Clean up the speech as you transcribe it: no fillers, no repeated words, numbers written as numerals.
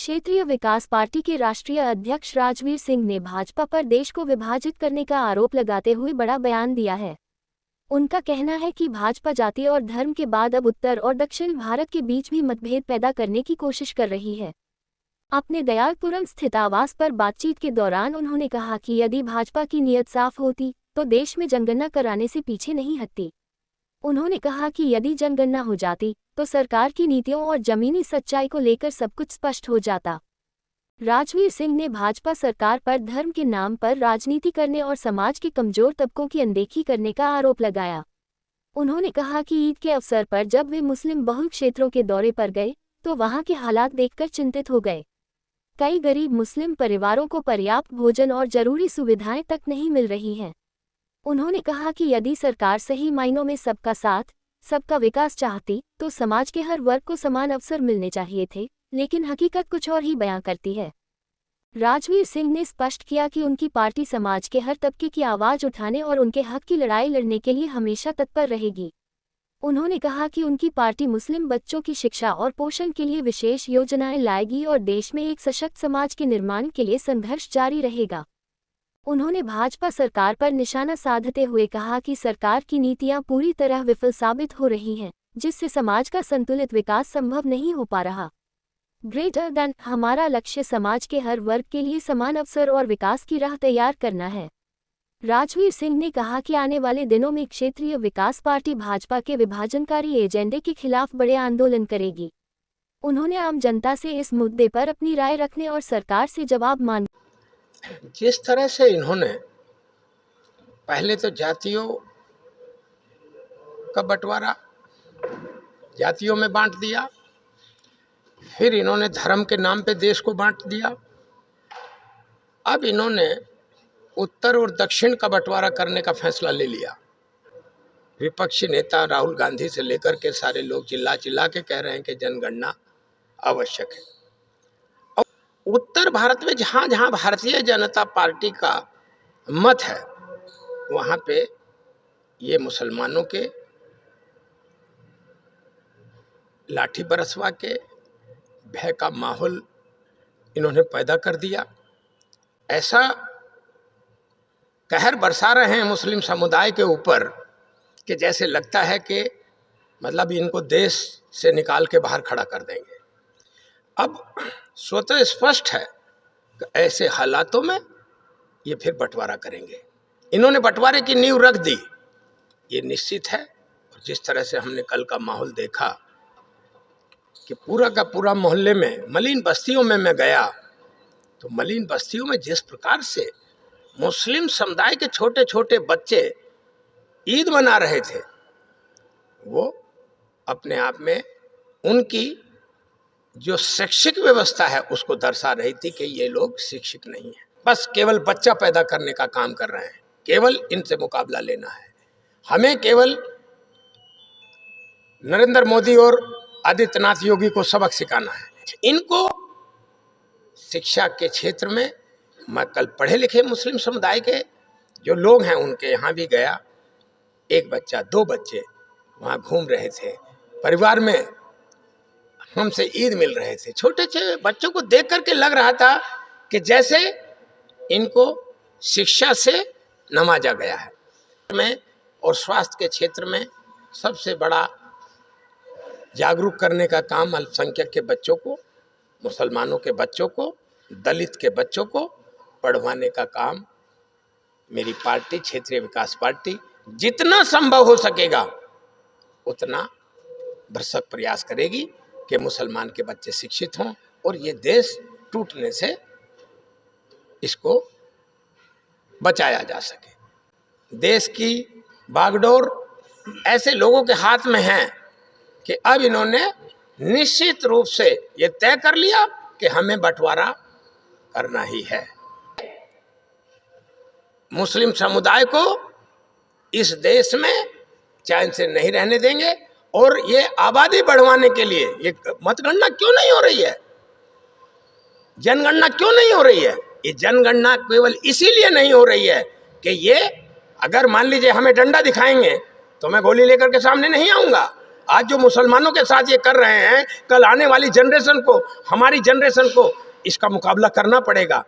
क्षेत्रीय विकास पार्टी के राष्ट्रीय अध्यक्ष राजवीर सिंह ने भाजपा पर देश को विभाजित करने का आरोप लगाते हुए बड़ा बयान दिया है। उनका कहना है कि भाजपा जाति और धर्म के बाद अब उत्तर और दक्षिण भारत के बीच भी मतभेद पैदा करने की कोशिश कर रही है। अपने दयालपुरम स्थित आवास पर बातचीत के दौरान उन्होंने कहा कि यदि भाजपा की नीयत साफ होती तो देश में जनगणना कराने से पीछे नहीं हटती। उन्होंने कहा कि यदि जनगणना हो जाती तो सरकार की नीतियों और जमीनी सच्चाई को लेकर सब कुछ स्पष्ट हो जाता। राजवीर सिंह ने भाजपा सरकार पर धर्म के नाम पर राजनीति करने और समाज के कमजोर तबकों की अनदेखी करने का आरोप लगाया। उन्होंने कहा कि ईद के अवसर पर जब वे मुस्लिम बहुल क्षेत्रों के दौरे पर गए तो वहां के हालात देखकर चिंतित हो गए। कई गरीब मुस्लिम परिवारों को पर्याप्त भोजन और जरूरी सुविधाएं तक नहीं मिल रही हैं। उन्होंने कहा कि यदि सरकार सही मायनों में सबका साथ, सबका विकास चाहती तो समाज के हर वर्ग को समान अवसर मिलने चाहिए थे, लेकिन हकीकत कुछ और ही बयां करती है। राजवीर सिंह ने स्पष्ट किया कि उनकी पार्टी समाज के हर तबके की आवाज उठाने और उनके हक की लड़ाई लड़ने के लिए हमेशा तत्पर रहेगी। उन्होंने कहा कि उनकी पार्टी मुस्लिम बच्चों की शिक्षा और पोषण के लिए विशेष योजनाएं लाएगी और देश में एक सशक्त समाज के निर्माण के लिए संघर्ष जारी रहेगा। उन्होंने भाजपा सरकार पर निशाना साधते हुए कहा कि सरकार की नीतियां पूरी तरह विफल साबित हो रही हैं, जिससे समाज का संतुलित विकास संभव नहीं हो पा रहा। ग्रेटर देन हमारा लक्ष्य समाज के हर वर्ग के लिए समान अवसर और विकास की राह तैयार करना है। राजवीर सिंह ने कहा कि आने वाले दिनों में क्षेत्रीय विकास पार्टी भाजपा के विभाजनकारी एजेंडे के खिलाफ बड़े आंदोलन करेगी। उन्होंने आम जनता से इस मुद्दे पर अपनी राय रखने और सरकार से जवाब मांगने। जिस तरह से इन्होंने पहले तो जातियों का बंटवारा जातियों में बांट दिया, फिर इन्होंने धर्म के नाम पे देश को बांट दिया, अब इन्होंने उत्तर और दक्षिण का बंटवारा करने का फैसला ले लिया। विपक्षी नेता राहुल गांधी से लेकर के सारे लोग चिल्ला चिल्ला के कह रहे हैं कि जनगणना आवश्यक है। उत्तर भारत में जहाँ जहाँ भारतीय जनता पार्टी का मत है वहाँ पे ये मुसलमानों के लाठी बरसवा के भय का माहौल इन्होंने पैदा कर दिया। ऐसा कहर बरसा रहे हैं मुस्लिम समुदाय के ऊपर कि जैसे लगता है कि मतलब इनको देश से निकाल के बाहर खड़ा कर देंगे। अब स्वतः स्पष्ट है कि ऐसे हालातों में ये फिर बंटवारा करेंगे। इन्होंने बंटवारे की नींव रख दी, ये निश्चित है। और जिस तरह से हमने कल का माहौल देखा कि पूरा का पूरा मोहल्ले में मलिन बस्तियों में मैं गया तो मलिन बस्तियों में जिस प्रकार से मुस्लिम समुदाय के छोटे छोटे बच्चे ईद मना रहे थे, वो अपने आप में उनकी जो शैक्षिक व्यवस्था है उसको दर्शा रही थी कि ये लोग शिक्षित नहीं है, बस केवल बच्चा पैदा करने का काम कर रहे हैं, केवल इनसे मुकाबला लेना है। हमें केवल नरेंद्र मोदी और आदित्यनाथ योगी को सबक सिखाना है। इनको शिक्षा के क्षेत्र में मैं कल पढ़े लिखे मुस्लिम समुदाय के जो लोग हैं उनके यहाँ भी गया, एक बच्चा दो बच्चे वहाँ घूम रहे थे, परिवार में हमसे ईद मिल रहे थे। छोटे छोटे बच्चों को देख करके लग रहा था कि जैसे इनको शिक्षा से नवाजा गया है। में और स्वास्थ्य के क्षेत्र में सबसे बड़ा जागरूक करने का काम अल्पसंख्यक के बच्चों को, मुसलमानों के बच्चों को, दलित के बच्चों को पढ़वाने का काम मेरी पार्टी क्षेत्रीय विकास पार्टी जितना संभव हो सकेगा उतना भरसक प्रयास करेगी कि मुसलमान के बच्चे शिक्षित हों और ये देश टूटने से इसको बचाया जा सके। देश की बागडोर ऐसे लोगों के हाथ में है कि अब इन्होंने निश्चित रूप से ये तय कर लिया कि हमें बंटवारा करना ही है। मुस्लिम समुदाय को इस देश में चैन से नहीं रहने देंगे और ये आबादी बढ़वाने के लिए ये मतगणना क्यों नहीं हो रही है, जनगणना क्यों नहीं हो रही है? ये जनगणना केवल इसीलिए नहीं हो रही है कि ये अगर मान लीजिए हमें डंडा दिखाएंगे तो मैं गोली लेकर के सामने नहीं आऊंगा, आज जो मुसलमानों के साथ ये कर रहे हैं, कल आने वाली जनरेशन को, हमारी जनरेशन को इसका मुकाबला करना पड़ेगा।